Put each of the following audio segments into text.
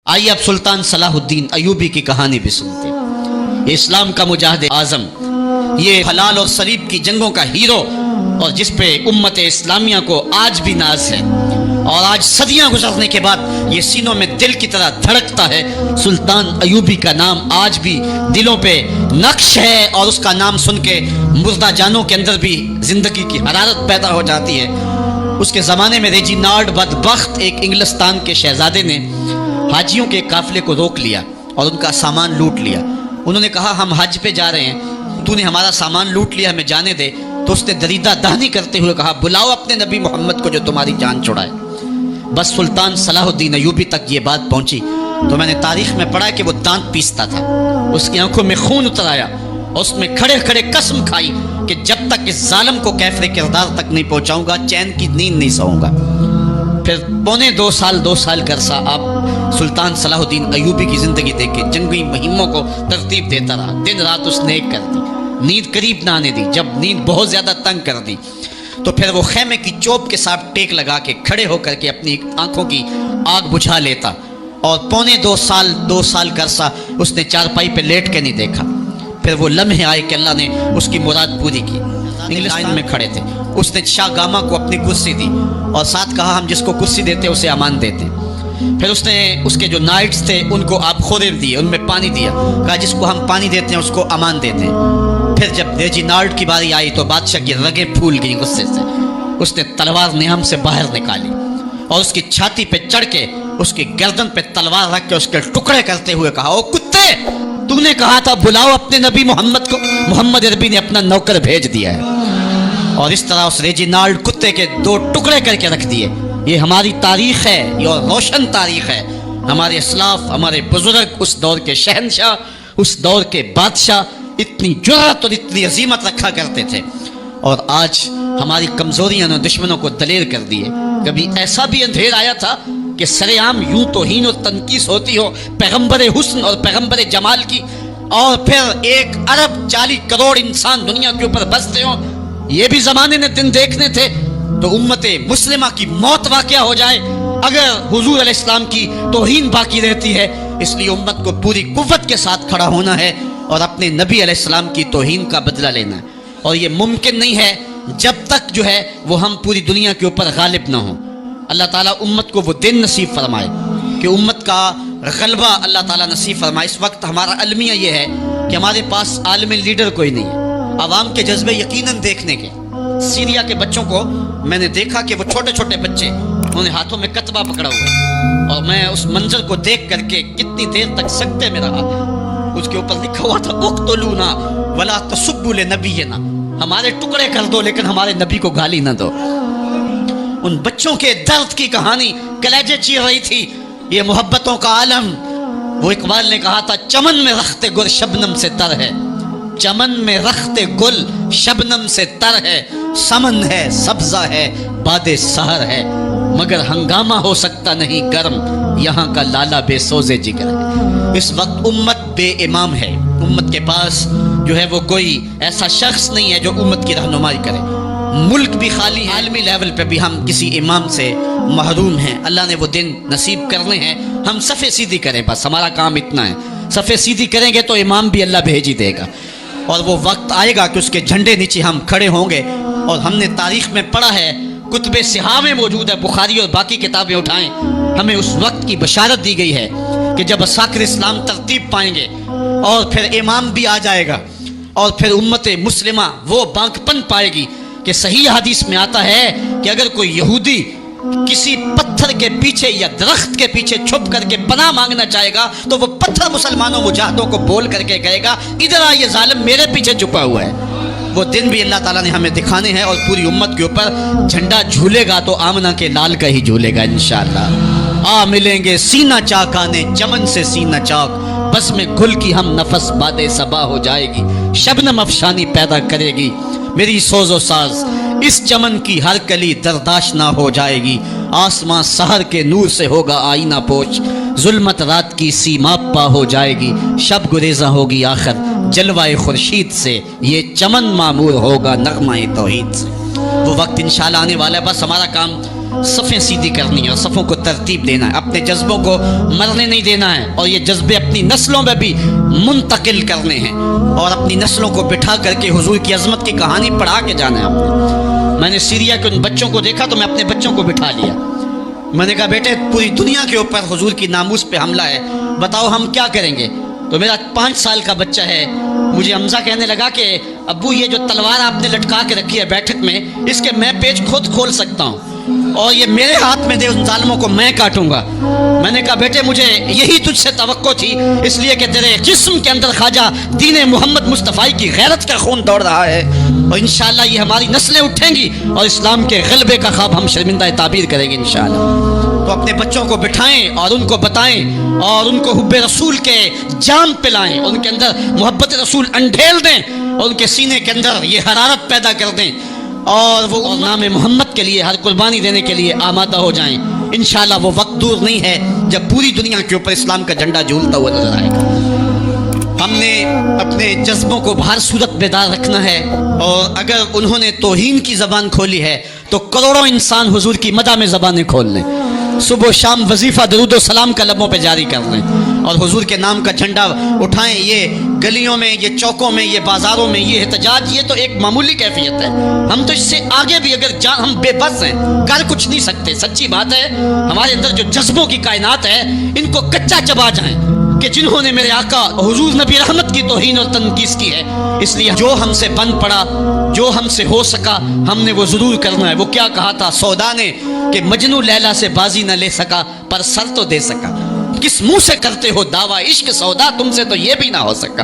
آئیے اب سلطان صلاح الدین ایوبی کی کہانی بھی سنتے ہیں۔ یہ اسلام کا مجاہد اعظم، یہ حلال اور صلیب کی جنگوں کا ہیرو، اور جس پہ امت اسلامیہ کو آج بھی ناز ہے، اور آج صدیاں گزرنے کے بعد یہ سینوں میں دل کی طرح دھڑکتا ہے۔ سلطان ایوبی کا نام آج بھی دلوں پہ نقش ہے، اور اس کا نام سن کے مردہ جانوں کے اندر بھی زندگی کی حرارت پیدا ہو جاتی ہے۔ اس کے زمانے میں ریجینالڈ بدبخت ایک انگلستان کے شہزادے نے حاجیوں کے قافلے کو روک لیا اور ان کا سامان لوٹ لیا۔ انہوں نے کہا ہم حج پہ جا رہے ہیں، تو نے ہمارا سامان لوٹ لیا، ہمیں جانے دے۔ تو اس نے دریدہ دہنی کرتے ہوئے کہا بلاؤ اپنے نبی محمد کو جو تمہاری جان چھڑائے۔ بس سلطان صلاح الدین ایوبی تک یہ بات پہنچی تو میں نے تاریخ میں پڑھا کہ وہ دانت پیستا تھا، اس کی آنکھوں میں خون اتر آیا، اور اس میں کھڑے کھڑے قسم کھائی کہ جب تک اس ظالم کو کیفر کردار تک نہیں پہنچاؤں گا چین کی نیند نہیں سوؤں گا۔ پھر پونے دو سال کا عرصہ آپ سلطان صلاح الدین ایوبی کی زندگی دیکھ کے جنگی مہموں کو ترتیب دیتا رہا، دن رات اس نے ایک کر دی، نیند قریب نہ آنے دی۔ جب نیند بہت زیادہ تنگ کر دی تو پھر وہ خیمے کی چوب کے ساتھ ٹیک لگا کے کھڑے ہو کر کے اپنی آنکھوں کی آگ بجھا لیتا، اور پونے دو سال کا عرصہ اس نے چارپائی پہ لیٹ کے نہیں دیکھا۔ پھر وہ لمحے آئے کہ اللہ نے اس کی مراد پوری کی۔ انگلستان میں کھڑے تھے، اس نے شاہ گاما کو اپنی کرسی دی اور ساتھ کہا ہم جس کو کرسی دیتے اسے امان دیتے۔ پھر اس نے اس کے جو نائٹس تھے ان کو آپ خورے دیے، ان میں پانی دیا، کہا جس کو ہم پانی دیتے ہیں اس کو امان دیتے ہیں۔ پھر جب ریجینالڈ کی باری آئی تو بادشاہ کی رگیں پھول گئیں غصے سے۔ اس نے تلوار نیام سے باہر نکالی اور اس کی چھاتی پہ چڑھ کے اس کی گردن پہ تلوار رکھ کے اس کے ٹکڑے کرتے ہوئے کہا او کتے، تو نے کہا تھا بلاؤ اپنے نبی محمد کو، محمد عربی نے اپنا نوکر بھیج دیا ہے۔ اور اس طرح اس ریجینالڈ کتے کے دو ٹکڑے کر کے رکھ دیے۔ یہ ہماری تاریخ ہے، یہ روشن تاریخ ہے۔ ہمارے اسلاف، ہمارے بزرگ اس دور کے شہنشاہ، اس دور کے بادشاہ اتنی جرأت اور اتنی عظیمت رکھا کرتے تھے، اور آج ہماری کمزوریاں نے دشمنوں کو دلیر کر دیے۔ کبھی ایسا بھی اندھیر آیا تھا کہ سرعام یوں توہین اور تنقیص ہوتی ہو پیغمبر حسن اور پیغمبر جمال کی، اور پھر 1 ارب 40 کروڑ انسان دنیا کے اوپر بستے ہوں۔ یہ بھی زمانے نے دن دیکھنے تھے تو امت مسلمہ کی موت واقعہ ہو جائے اگر حضور علیہ السلام کی توہین باقی رہتی ہے۔ اس لیے امت کو پوری قوت کے ساتھ کھڑا ہونا ہے اور اپنے نبی علیہ السلام کی توہین کا بدلہ لینا ہے، اور یہ ممکن نہیں ہے جب تک جو ہے وہ ہم پوری دنیا کے اوپر غالب نہ ہوں۔ اللہ تعالیٰ امت کو وہ دن نصیب فرمائے کہ امت کا غلبہ اللہ تعالیٰ نصیب فرمائے۔ اس وقت ہمارا المیہ یہ ہے کہ ہمارے پاس عالم لیڈر کوئی نہیں ہے، عوام کے جذبے یقیناً دیکھنے کے۔ سیریا کے بچوں کو میں نے دیکھا کہ وہ چھوٹے چھوٹے بچے، انہوں نے ہاتھوں میں کتبہ پکڑا ہوا ہے، اور میں اس منظر کو دیکھ کر کے کتنی دیر تک سکتے میں رہا۔ اس کے اوپر لکھا ہوا تھا اقتلونا ولا تسبوا لنبینا، ہمارے ٹکڑے کر دو لیکن ہمارے نبی کو گالی نہ دو۔ ان بچوں کے درد کی کہانی کلیجے چیر رہی تھی۔ یہ محبتوں کا عالم، وہ اقبال نے کہا تھا چمن میں رخت گل شبنم سے تر ہے، چمن میں رخت گل شبنم سے تر ہے، سمن ہے سبزہ ہے باد سحر ہے، مگر ہنگامہ ہو سکتا نہیں گرم، یہاں کا لالا بے سوزے جگر ہے۔ اس وقت امت بے امام ہے، امت کے پاس جو ہے وہ کوئی ایسا شخص نہیں ہے جو امت کی رہنمائی کرے۔ ملک بھی خالی ہے، عالمی لیول پہ بھی ہم کسی امام سے محروم ہیں۔ اللہ نے وہ دن نصیب کرنے ہیں، ہم صفے سیدھی کریں، بس ہمارا کام اتنا ہے۔ صفے سیدھی کریں گے تو امام بھی اللہ بھیج ہی دے گا، اور وہ وقت آئے گا کہ اس کے جھنڈے نیچے ہم کھڑے ہوں گے۔ اور ہم نے تاریخ میں پڑھا ہے، کتب صحاح میں موجود ہے، بخاری اور باقی کتابیں اٹھائیں، ہمیں اس وقت کی بشارت دی گئی ہے کہ جب اساکر اسلام ترتیب پائیں گے اور پھر امام بھی آ جائے گا، اور پھر امت مسلمہ وہ بانکپن پائے گی کہ صحیح حدیث میں آتا ہے کہ اگر کوئی یہودی کسی پتھر کے پیچھے یا درخت کے پیچھے چھپ کر کے پناہ مانگنا چاہے گا تو وہ پتھر مسلمانوں مجاہدوں کو بول کر کے کہے گا ادھر آ، یہ ظالم میرے پیچھے چھپا ہوا ہے۔ وہ دن بھی اللہ تعالیٰ نے ہمیں دکھانے ہیں، اور پوری امت کے اوپر جھنڈا جھولے گا تو آمنہ کے لال کا ہی جھولے گا انشاءاللہ۔ آ ملیں گے سینہ چاکانے چمن سے سینہ چاک، بس میں گل کی ہم نفس باد صبا ہو جائے گی، شبنم افشانی پیدا کرے گی میری سوز و ساز، اس چمن کی ہر کلی درداش نہ ہو جائے گی، آسمان سحر کے نور سے ہوگا آئینہ پوش، ظلمت رات کی سیما پا ہو جائے گی، شب گریزاں ہوگی آخر جلوائے خورشید سے، یہ چمن معمور ہوگا نغمہ توحید سے۔ وہ وقت انشاءاللہ آنے والا ہے، بس ہمارا کام صفیں سیدھی کرنی ہے اور صفوں کو ترتیب دینا ہے، اپنے جذبوں کو مرنے نہیں دینا ہے، اور یہ جذبے اپنی نسلوں میں بھی منتقل کرنے ہیں، اور اپنی نسلوں کو بٹھا کر کے حضور کی عظمت کی کہانی پڑھا کے جانا ہے آپ میں نے سیریا کے ان بچوں کو دیکھا تو میں اپنے بچوں کو بٹھا لیا، میں نے کہا بیٹے پوری دنیا کے اوپر حضور کی ناموس پہ حملہ ہے، بتاؤ ہم کیا کریں گے؟ تو میرا 5 سال کا بچہ ہے، مجھے حمزہ کہنے لگا کہ ابو یہ جو تلوار آپ نے لٹکا کے رکھی ہے بیٹھک میں، اس کے میں پیچ خود کھول سکتا ہوں اور یہ میرے ہاتھ میں دے، ان ظالموں کو میں کاٹوں گا۔ میں نے کہا بیٹے مجھے یہی تجھ سے توقع تھی، اس لیے کہ تیرے جسم کے اندر خواجہ دین محمد مصطفیٰ کی غیرت کا خون دوڑ رہا ہے، اور انشاءاللہ یہ ہماری نسلیں اٹھیں گی اور اسلام کے غلبے کا خواب ہم شرمندہ تعبیر کریں گے انشاءاللہ۔ تو اپنے بچوں کو بٹھائیں اور ان کو بتائیں اور ان کو حب رسول کے جام پلائیں، ان کے اندر محبت رسول انڈھیل دیں اور ان کے سینے کے اندر یہ حرارت پیدا کر دیں، اور وہ نام محمد کے لیے ہر قربانی دینے کے لیے آمادہ ہو جائیں۔ انشاءاللہ وہ وقت دور نہیں ہے جب پوری دنیا کے اوپر اسلام کا جھنڈا جھولتا ہوا نظر آئے گا۔ ہم نے اپنے جذبوں کو ہر صورت بیدار رکھنا ہے، اور اگر انہوں نے توہین کی زبان کھولی ہے تو کروڑوں انسان حضور کی مدح میں زبانیں کھول لیں، صبح و شام وظیفہ درود و سلام کا لبوں پہ جاری کر لیں اور حضور کے نام کا جھنڈا اٹھائیں۔ یہ گلیوں میں، یہ چوکوں میں، یہ بازاروں میں یہ احتجاج، یہ تو ایک معمولی کیفیت ہے، ہم تو اس سے آگے بھی اگر ہم بے بس ہیں، کر کچھ نہیں سکتے۔ سچی بات ہے، ہمارے اندر جو جذبوں کی کائنات ہے ان کو کچا چبا جائیں کہ جنہوں نے میرے آقا حضور نبی رحمت کی توہین اور تنقیص کی ہے، اس لیے جو ہم سے بن پڑا، جو ہم سے ہو سکا، ہم نے وہ ضرور کرنا ہے۔ وہ کیا کہا تھا سودا نے کہ مجنو لیلا سے بازی نہ لے سکا پر سر تو دے سکا، کس منہ سے کرتے ہو دعویٰ عشق سودا، تم سے تو یہ بھی نہ ہو سکا۔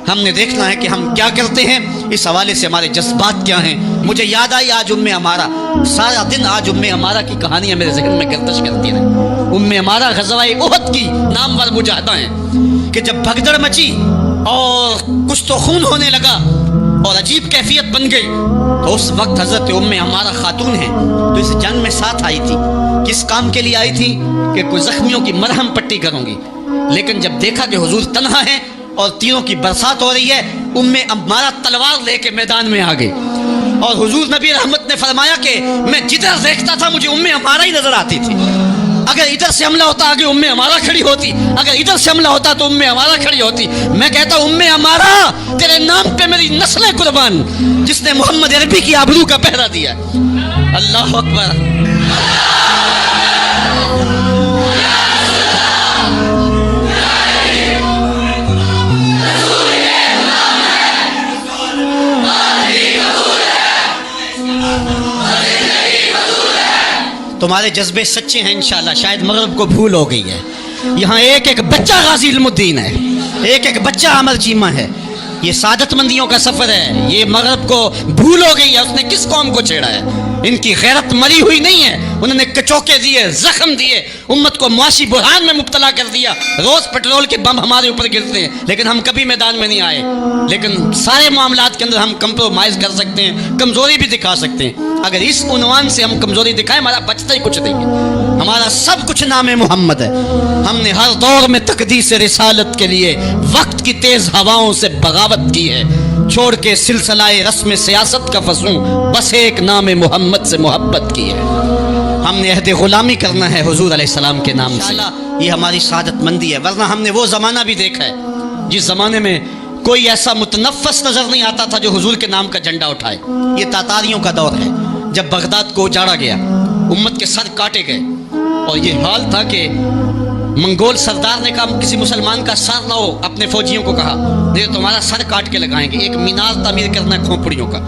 ہم نے دیکھنا ہے کہ ہم کیا کرتے ہیں، اس حوالے سے ہمارے جذبات کیا ہیں۔ مجھے یاد آئی آج ہمارا سارا دن آج ہمارا کی کہانیاں میرے ذہن میں گردش کرتی رہی۔ ہمارا غزوہ احد کی نامور مجاہدہ ہیں کہ جب بھگدڑ مچی اور کچھ تو خون ہونے لگا اور عجیب کیفیت بن گئی، تو اس وقت حضرت ہمارا خاتون ہے تو اس جنگ میں ساتھ آئی تھی، کس کام کے لیے آئی تھی کہ کوئی زخمیوں کی مرہم پٹی کروں گی، لیکن جب دیکھا کہ حضور تنہا ہے اور تیروں کی برسات ہو رہی ہے، ہمارا تلوار لے کے میدان میں آ گئی، اور حضور نبی رحمت نے فرمایا کہ میں جدھر دیکھتا تھا مجھے ہمارا ہی نظر آتی تھی، اگر ادھر سے حملہ ہوتا آگے ہمارا کھڑی ہوتی، اگر ادھر سے حملہ ہوتا تو ہمارا کھڑی ہوتی۔ میں کہتا ہمارا تیرے نام پہ میری نسلیں قربان، جس نے محمد عربی کی آبرو کا پہرا دیا۔ اللہ اکبر۔ تمہارے جذبے سچے ہیں انشاءاللہ، شاید مغرب کو بھول ہو گئی ہے، یہاں ایک ایک بچہ غازی علم الدین ہے، ایک ایک بچہ عمر چیمہ ہے، یہ سعادت مندیوں کا سفر ہے۔ یہ مغرب کو بھول ہو گئی ہے، اس نے کس قوم کو چھیڑا ہے؟ ان کی غیرت مری ہوئی نہیں ہے، انہوں نے کچوکے دیے، زخم دیے، امت کو معاشی بحران میں مبتلا کر دیا، روز پیٹرول کے بم ہمارے اوپر گرتے ہیں، لیکن ہم کبھی میدان میں نہیں آئے۔ لیکن سارے معاملات کے اندر ہم کمپرومائز کر سکتے ہیں، کمزوری بھی دکھا سکتے ہیں۔ اگر اس عنوان سے ہم کمزوری دکھائیں، ہمارا بچتا ہی کچھ نہیں ہے، ہمارا سب کچھ نام محمد ہے۔ ہم نے ہر دور میں تقدیس رسالت کے لیے وقت کی تیز ہواؤں سے بغاوت کی ہے، چھوڑ کے سلسلہ رسم سیاست کا فسوں، بس ایک نام محمد سے محبت کی ہے۔ ہم نے عہد غلامی کرنا ہے حضور علیہ السلام کے نام سے، یہ ہماری سعادت مندی ہے۔ ورنہ ہم نے وہ زمانہ بھی دیکھا ہے جس زمانے میں کوئی ایسا متنفس نظر نہیں آتا تھا جو حضور کے نام کا جھنڈا اٹھائے۔ یہ تاتاریوں کا دور ہے، جب بغداد کو اجاڑا گیا، امت کے سر کاٹے گئے، اور یہ حال تھا کہ منگول سردار نے کہا کسی مسلمان کا سر لاؤ، اپنے فوجیوں کو کہا نہیں تمہارا سر کاٹ کے لگائیں گے۔ ایک مینار تعمیر کرنا ہے کھوپڑیوں کا،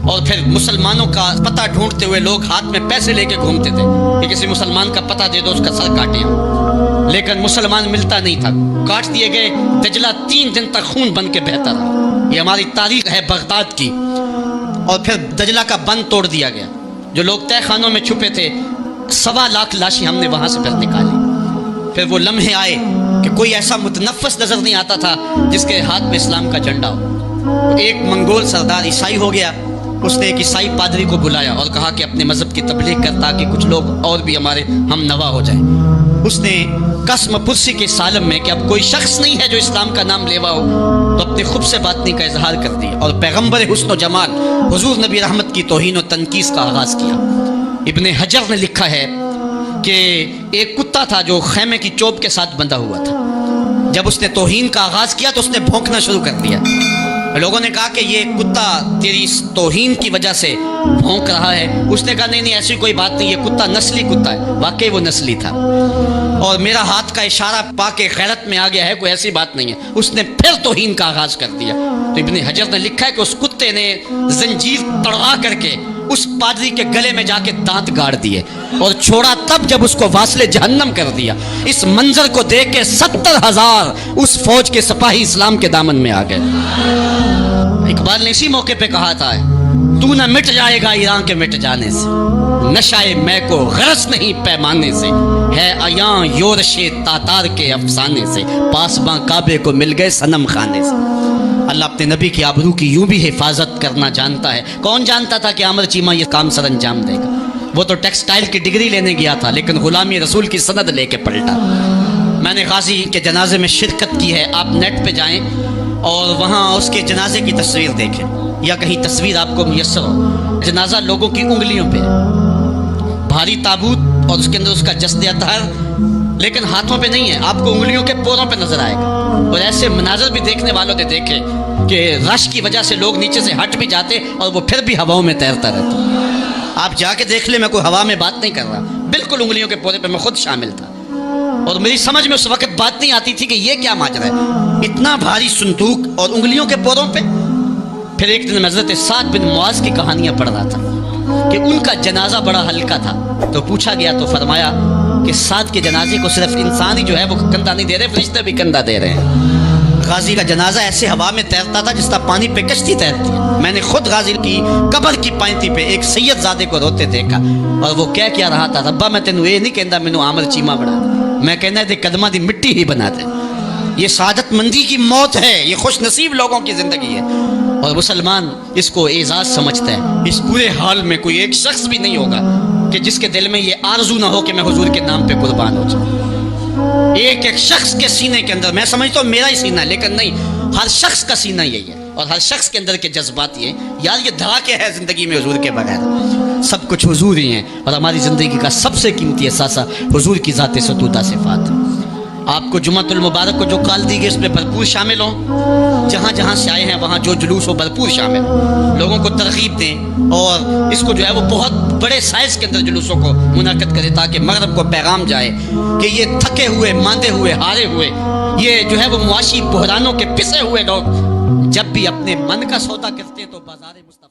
اور پھر مسلمانوں کا پتہ ڈھونڈتے ہوئے لوگ ہاتھ میں پیسے لے کے گھومتے تھے کہ کسی مسلمان کا پتہ دے دو، اس کا سر کاٹیں، لیکن مسلمان ملتا نہیں تھا، کاٹ دیے گئے۔ دجلہ 3 دن تک خون بن کے بہتا رہا، یہ ہماری تاریخ ہے بغداد کی۔ اور پھر دجلہ کا بند توڑ دیا گیا، جو لوگ تہہ خانوں میں چھپے تھے 1.25 لاکھ لاشیں ہم نے وہاں سے پھر نکالی۔ پھر وہ لمحے آئے کہ کوئی ایسا متنفس نظر نہیں آتا تھا جس کے ہاتھ میں اسلام کا جھنڈا ہو۔ ایک منگول سردار عیسائی ہو گیا، اس نے ایک عیسائی پادری کو بلایا اور کہا کہ اپنے مذہب کی تبلیغ کر تاکہ کچھ لوگ اور بھی ہمارے ہم نوا ہو جائیں۔ اس نے قسم پرسی کے سالم میں کہ اب کوئی شخص نہیں ہے جو اسلام کا نام لیوا ہو، تو اپنے خود سے باطنی کا اظہار کر دیا اور پیغمبر حسن و جمال حضور نبی رحمت کی توہین و تنقیص کا آغاز کیا۔ ابن حجر نے لکھا ہے کہ ایک کتا تھا جو خیمے کی چوب کے ساتھ بندھا ہوا تھا. جب اس نے توہین کا آغاز کیا تو اس نے بھونکنا شروع کر دیا. لوگوں نے کہا کہ یہ کتا تیری توہین کی وجہ سے بھونک رہا ہے. اس نے کہا نہیں ایسی کوئی بات نہیں, یہ کتا نسلی کتا ہے. واقعی وہ نسلی تھا, اور میرا ہاتھ کا اشارہ پا کے غیرت میں آ گیا ہے, کوئی ایسی بات نہیں ہے. اس نے پھر توہین کا آغاز کر دیا. تو ابن حجر نے لکھا ہے کہ اس کتے نے زنجیر تڑوا کر کے اس پادری کے گلے میں جا کے دانت گاڑ دیے اور چھوڑا تب جب اس کو واصل جہنم کر دیا. اس منظر کو دیکھ کے 70,000 اس فوج کے سپاہی اسلام کے دامن میں آ گئے. اقبال نے اسی موقع پہ کہا تھا, تو نہ مٹ جائے گا ایران کے مٹ جانے سے, نشائے میں کو غرض نہیں پیمانے سے, ہے عیاں یورش تاتار کے افسانے سے, پاسباں کعبے کو مل گئے صنم خانے سے. اللہ اپنے نبی کی آبرو کی یوں بھی حفاظت کرنا جانتا ہے. کون جانتا تھا کہ عامر چیمہ یہ کام سر انجام دے گا؟ وہ تو ٹیکسٹائل کی ڈگری لینے گیا تھا, لیکن غلامی رسول کی سند لے کے پلٹا. میں نے غازی کے جنازے میں شرکت کی ہے. آپ نیٹ پہ جائیں اور وہاں اس کے جنازے کی تصویر دیکھیں, یا کہیں تصویر آپ کو میسر ہو. جنازہ لوگوں کی انگلیوں پہ, بھاری تابوت اور اس کے اندر اس کا جسد اطہر, لیکن ہاتھوں پہ نہیں ہے, آپ کو انگلیوں کے پوروں پہ نظر آئے گا. اور ایسے مناظر بھی دیکھنے والوں نے دیکھے کہ رش کی وجہ سے لوگ نیچے سے ہٹ بھی جاتے اور وہ پھر بھی ہواؤں میں تیرتا رہتا. آپ جا کے دیکھ لیں, میں کوئی ہوا میں بات نہیں کر رہا, بالکل انگلیوں کے پورے پہ میں خود شامل تھا. اور میری سمجھ میں اس وقت بات نہیں آتی تھی کہ یہ کیا ماجرا ہے, اتنا بھاری صندوق اور انگلیوں کے پوروں پہ. پھر ایک دن میں حضرت سعد بن معاذ کی کہانیاں پڑھ رہا تھا کہ ان کا جنازہ بڑا ہلکا تھا. تو پوچھا گیا تو فرمایا کہ سعد کے جنازے کو صرف انسان ہی جو ہے وہ کندھا نہیں دے رہے, فرشتے بھی کندھا دے رہے ہیں. غازی کا جنازہ ایسے ہوا میں تیرتا تھا جس طرح پانی پہ کشتی تیرتی ہے. میں نے خود غازی کی قبر کی پائنتی پہ ایک سید زادے کو روتے دیکھا, اور وہ کیا رہا تھا, ربا میں تینوں یہ نہیں کہندا مینوں عامر چیمہ بنا دے, میں کہنا ہے قدمہ دی مٹی ہی بنا دے. یہ سعادت مندی کی موت ہے, یہ خوش نصیب لوگوں کی زندگی ہے, اور مسلمان اس کو اعزاز سمجھتا ہے. اس پورے حال میں کوئی ایک شخص بھی نہیں ہوگا کہ جس کے دل میں یہ آرزو نہ ہو کہ میں حضور کے نام پہ قربان ہو جاؤں. ایک ایک شخص کے سینے کے اندر, میں سمجھتا ہوں میرا ہی سینہ ہے, لیکن نہیں, ہر شخص کا سینہ یہی ہے, اور ہر شخص کے اندر کے جذبات یہ, یار یہ دھڑاکے ہے زندگی میں حضور کے بغیر, سب کچھ حضور ہی ہیں, اور ہماری زندگی کا سب سے قیمتی اثاثہ حضور کی ذات ستودہ صفات. آپ کو جمعۃ المبارک کو جو کال دی گئی اس میں بھرپور شامل ہوں, جہاں جہاں سے آئے ہیں وہاں جو جلوس ہو بھرپور شامل ہوں, لوگوں کو ترغیب دیں, اور اس کو جو ہے وہ بہت بڑے سائز کے اندر جلوسوں کو منعقد کریں, تاکہ مغرب کو پیغام جائے کہ یہ تھکے ہوئے, ماندے ہوئے, ہارے ہوئے, یہ جو ہے وہ معاشی بحرانوں کے پسے ہوئے لوگ جب بھی اپنے من کا سودا کرتے ہیں تو بازار مصطفیٰ